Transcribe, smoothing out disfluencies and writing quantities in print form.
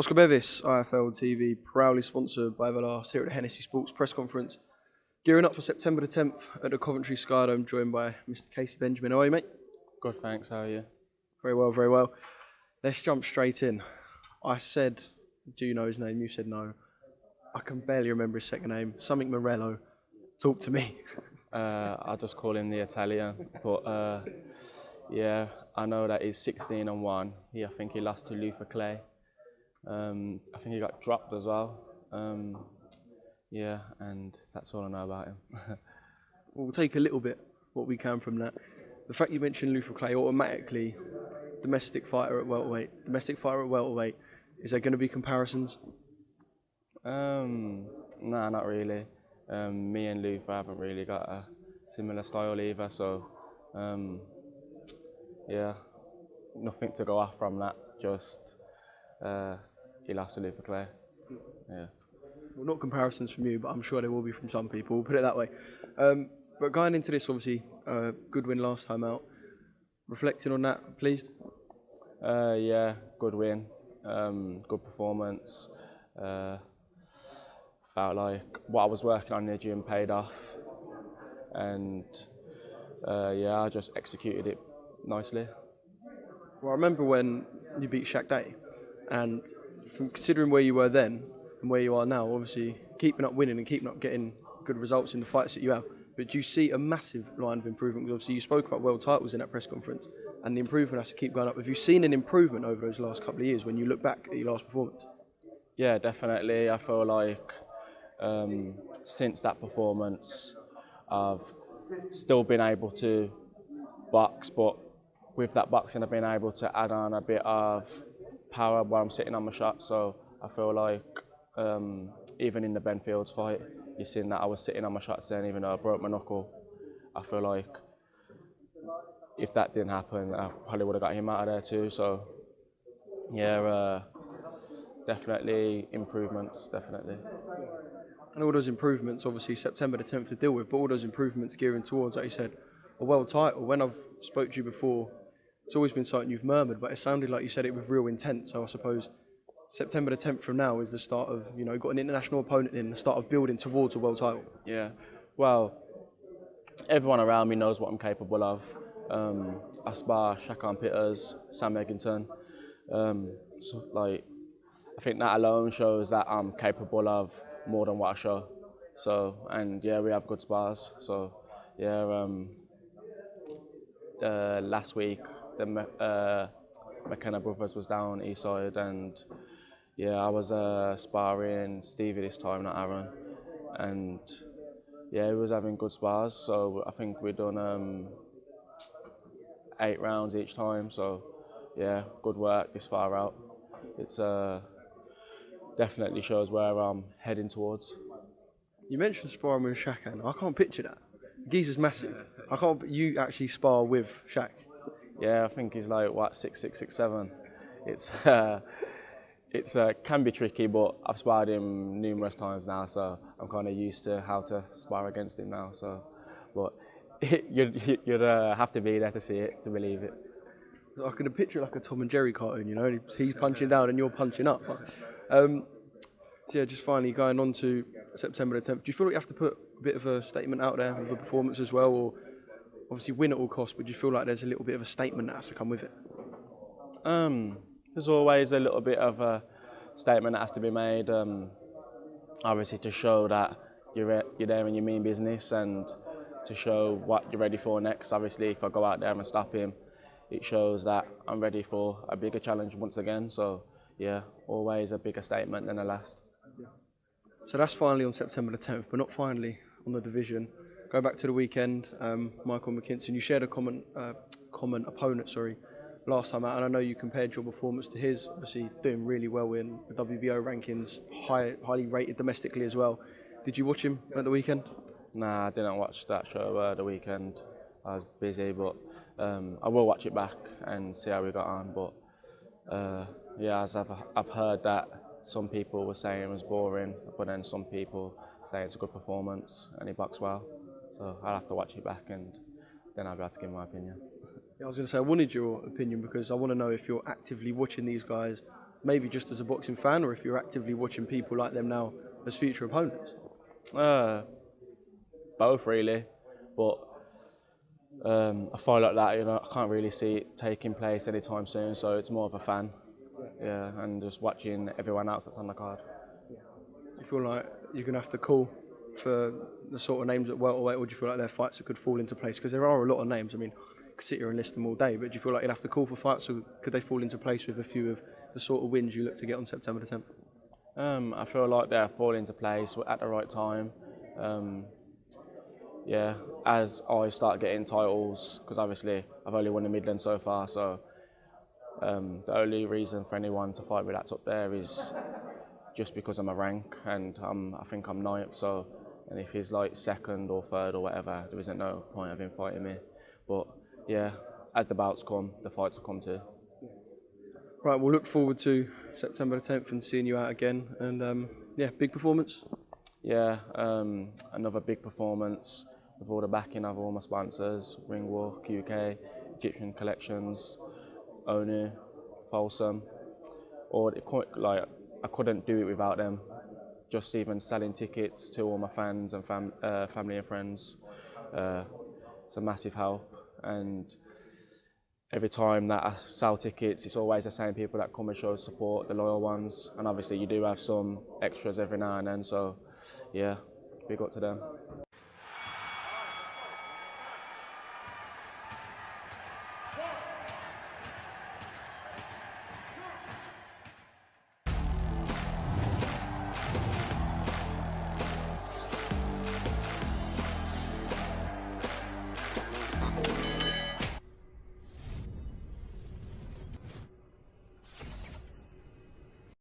Oscar Bevis, IFL TV, proudly sponsored by Everlast here at the Hennessy Sports Press Conference. Gearing up for September the 10th at the Coventry Skydome, joined by Mr. Kaisee Benjamin. How are you, mate? Good, thanks. How are you? Very well, very well. Let's jump straight in. I said, do you know his name? You said no. I can barely remember his second name. Something Morello. Talk to me. I'll just call him the Italian. But yeah, I know that he's 16-1. I think he lost to Luther Clay. I think he got dropped as well. Yeah, and that's all I know about him. We'll take a little bit what we can from that. The fact you mentioned Luther Clay, automatically domestic fighter at welterweight. Domestic fighter at welterweight. Is there going to be comparisons? No, not really. Me and Luther haven't really got a similar style either, so yeah, nothing to go off from that. Just he lost to Luther Clay. Yeah. Well, not comparisons from you, but I'm sure there will be from some people. We'll put it that way. But going into this, obviously, good win last time out. Reflecting on that, pleased? Yeah, good win. Good performance. Felt like what I was working on in the gym paid off. And yeah, I just executed it nicely. Well, I remember when you beat Shaq Day, and from considering where you were then and where you are now, obviously keeping up winning and keeping up getting good results in the fights that you have, but do you see a massive line of improvement? Because obviously you spoke about world titles in that press conference, and the improvement has to keep going up. Have you seen an improvement over those last couple of years when you look back at your last performance? Yeah, definitely. I feel like since that performance, I've still been able to box, but with that boxing, I've been able to add on a bit of power while I'm sitting on my shot. So I feel like even in the Ben Fields fight, you've seen that I was sitting on my shots then, even though I broke my knuckle. I feel like if that didn't happen, I probably would have got him out of there too. So yeah, definitely improvements, definitely. And all those improvements, obviously September the 10th to deal with, but all those improvements gearing towards, like you said, a world title. When I've spoke to you before, it's always been something you've murmured, but it sounded like you said it with real intent. So I suppose September the 10th from now is the start of, you've got an international opponent in, the start of building towards a world title. Yeah, well, everyone around me knows what I'm capable of. I spar Shakan Pitters, Sam Eggington. So, like, I think that alone shows that I'm capable of more than what I show. So, and yeah, we have good spars. So, yeah, last week the McKenna brothers was down east side, and yeah, I was sparring Stevie this time, not Aaron, and yeah, he was having good spars. So I think we've done 8 rounds each time. So yeah, good work this far out. It's definitely shows where I'm heading towards. You mentioned sparring with Shaq, and I can't picture that. Geezer's massive. I can't. You actually spar with Shaq? Yeah, I think he's like what 6'6", 6'7". It's can be tricky, but I've sparred him numerous times now, so I'm kind of used to how to spar against him now. So, but you'd have to be there to see it, to believe it. I can picture like a Tom and Jerry cartoon, he's punching down and you're punching up. So yeah, just finally going on to September the 10th, do you feel like you have to put a bit of a statement out there with a performance as well, or obviously win at all costs, but do you feel like there's a little bit of a statement that has to come with it? There's always a little bit of a statement that has to be made, obviously to show that you're there and you mean business, and to show what you're ready for next. Obviously, if I go out there and stop him, it shows that I'm ready for a bigger challenge once again. So yeah, always a bigger statement than the last. So that's finally on September the 10th, but not finally on the division. Go back to the weekend, Michael McKinson, you shared a common opponent, last time out, and I know you compared your performance to his, obviously doing really well in the WBO rankings, highly rated domestically as well. Did you watch him at the weekend? Nah, I didn't watch that show the weekend. I was busy, but I will watch it back and see how we got on. But yeah, as I've heard that some people were saying it was boring, but then some people say it's a good performance and he boxed well. So I'll have to watch it back and then I'll be able to give my opinion. Yeah, I was going to say, I wanted your opinion because I want to know if you're actively watching these guys maybe just as a boxing fan, or if you're actively watching people like them now as future opponents? Both really, but a fight like that, I can't really see it taking place anytime soon. So it's more of a fan, yeah, and just watching everyone else that's on the card. Do you feel like you're going to have to call for the sort of names at welterweight, or do you feel like there are fights that could fall into place? Because there are a lot of names. I mean, I could sit here and list them all day, but do you feel like you'd have to call for fights, or could they fall into place with a few of the sort of wins you look to get on September the 10th? I feel like they're falling into place at the right time. Yeah, as I start getting titles, because obviously I've only won the Midland so far, so the only reason for anyone to fight me that's up there is just because I'm a rank, and I think I'm ninth, so, and if he's like second or third or whatever, there isn't no point of him fighting me. But yeah, as the bouts come, the fights will come too. Right, we'll look forward to September the 10th and seeing you out again, and yeah, big performance. Yeah, another big performance with all the backing of all my sponsors, Ringwalk UK, Egyptian Collections, ONU, Folsom. I couldn't do it without them. Just even selling tickets to all my fans and family and friends, it's a massive help. And every time that I sell tickets, it's always the same people that come and show support, the loyal ones. And obviously you do have some extras every now and then, so yeah, big up to them.